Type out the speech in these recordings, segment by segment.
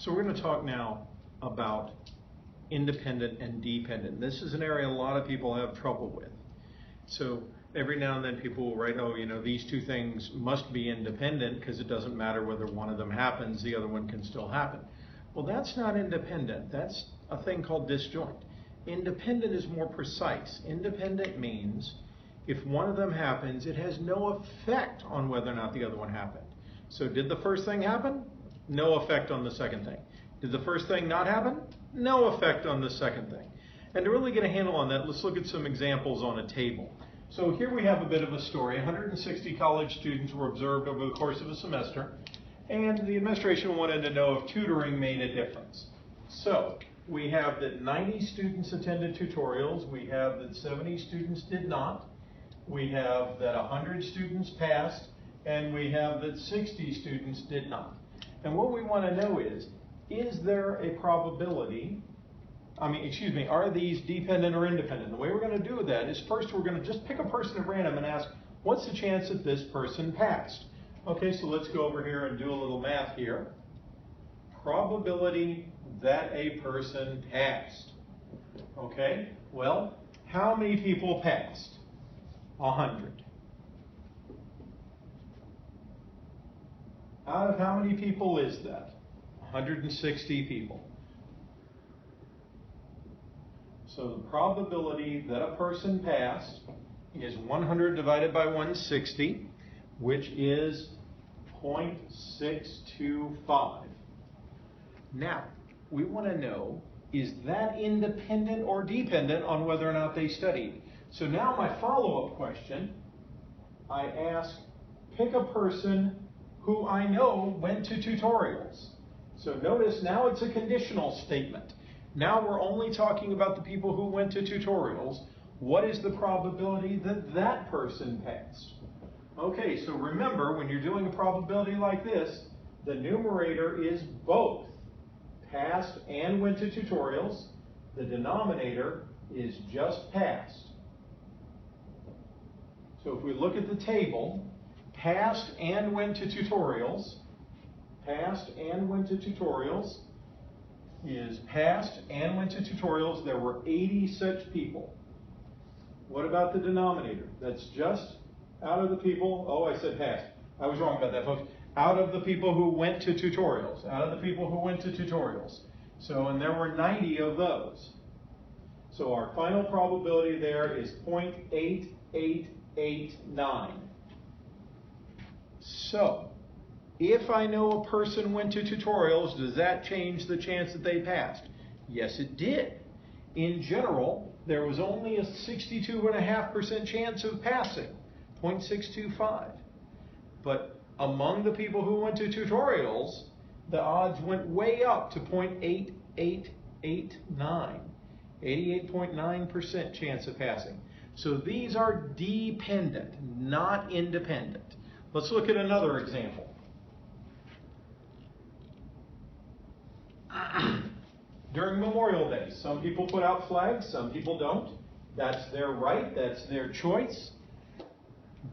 So we're going to talk now about independent and dependent. This is an area a lot of people have trouble with. So every now and then people will write, oh, you know, these two things must be independent because it doesn't matter whether one of them happens, the other one can still happen. Well, that's not independent. That's a thing called disjoint. Independent is more precise. Independent means if one of them happens, it has no effect on whether or not the other one happened. So did the first thing happen? No effect on the second thing. Did the first thing not happen? No effect on the second thing. And to really get a handle on that, let's look at some examples on a table. So here we have a bit of a story. 160 college students were observed over the course of a semester, and the administration wanted to know if tutoring made a difference. So we have that 90 students attended tutorials. We have that 70 students did not. We have that 100 students passed, and we have that 60 students did not. And what we want to know is there a probability, are these dependent or independent? The way we're going to do that is first we're going to just pick a person at random and ask, what's the chance that this person passed? Okay, so let's go over here and do a little math here. Probability that a person passed. Okay, well, how many people passed? 100. Out of how many people is that? 160 people. So the probability that a person passed is 100 divided by 160, which is 0.625. Now, we want to know, is that independent or dependent on whether or not they studied? So now my follow-up question, I ask, pick a person who I know went to tutorials. So notice now it's a conditional statement. Now we're only talking about the people who went to tutorials. What is the probability that that person passed? Okay, so remember, when you're doing a probability like this, the numerator is both passed and went to tutorials. The denominator is just passed. So if we look at the table, passed and went to tutorials, passed and went to tutorials is passed and went to tutorials. There were 80 such people. What about the denominator? That's just out of the people, oh, I said passed. I was wrong about that, folks. Out of the people who went to tutorials, out of the people who went to tutorials. So, and there were 90 of those. So our final probability there is 0.8889. So, if I know a person went to tutorials, does that change the chance that they passed? Yes, it did. In general, there was only a 62.5% chance of passing, 0.625. But among the people who went to tutorials, the odds went way up to 0.8889, 88.9% chance of passing. So these are dependent, not independent. Let's look at another example. During Memorial Day, some people put out flags, some people don't. That's their right, that's their choice.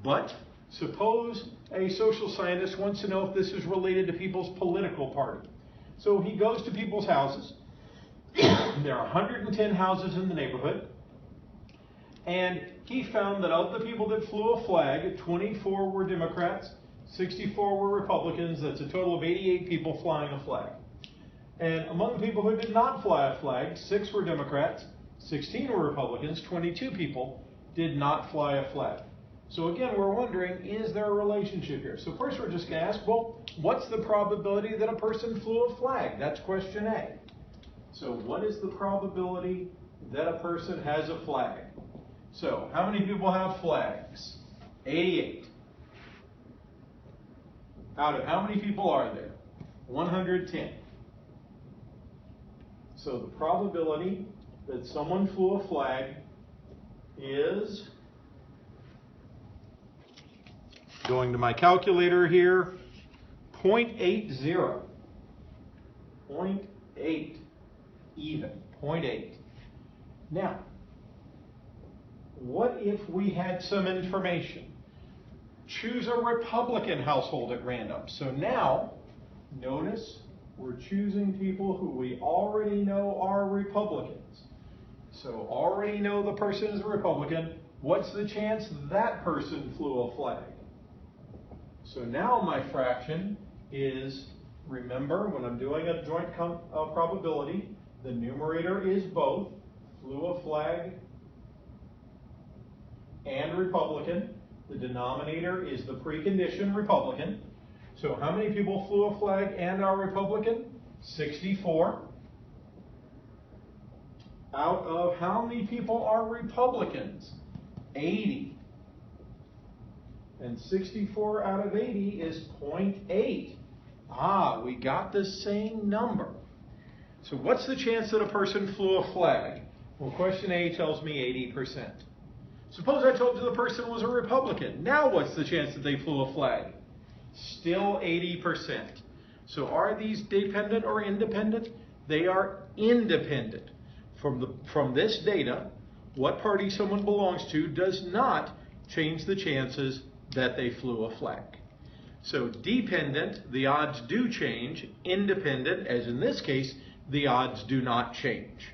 But suppose a social scientist wants to know if this is related to people's political party. So he goes to people's houses. There are 110 houses in the neighborhood. And he found that of the people that flew a flag, 24 were Democrats, 64 were Republicans. That's a total of 88 people flying a flag. And among the people who did not fly a flag, 6 were Democrats, 16 were Republicans, 22 people did not fly a flag. So again, we're wondering, is there a relationship here? So first we're just going to ask, well, what's the probability that a person flew a flag? That's question A. So what is the probability that a person has a flag? So how many people have flags? 88. Out of how many people are there? 110. So the probability that someone flew a flag is, going to my calculator here, 0.80. 0.8 even, 0.8. Now, what if we had some information? Choose a Republican household at random. So now, notice we're choosing people who we already know are Republicans. So already know the person is a Republican. What's the chance that person flew a flag? So now my fraction is, remember, when I'm doing a joint probability, the numerator is both flew a flag and Republican. The denominator is the precondition Republican. So how many people flew a flag and are Republican? 64. Out of how many people are Republicans? 80. And 64 out of 80 is 0.8. Ah, we got the same number. So what's the chance that a person flew a flag? Well, question A tells me 80%. Suppose I told you the person was a Republican. Now what's the chance that they flew a flag? Still 80%. So are these dependent or independent? They are independent. From this data, what party someone belongs to does not change the chances that they flew a flag. So dependent, the odds do change. Independent, as in this case, the odds do not change.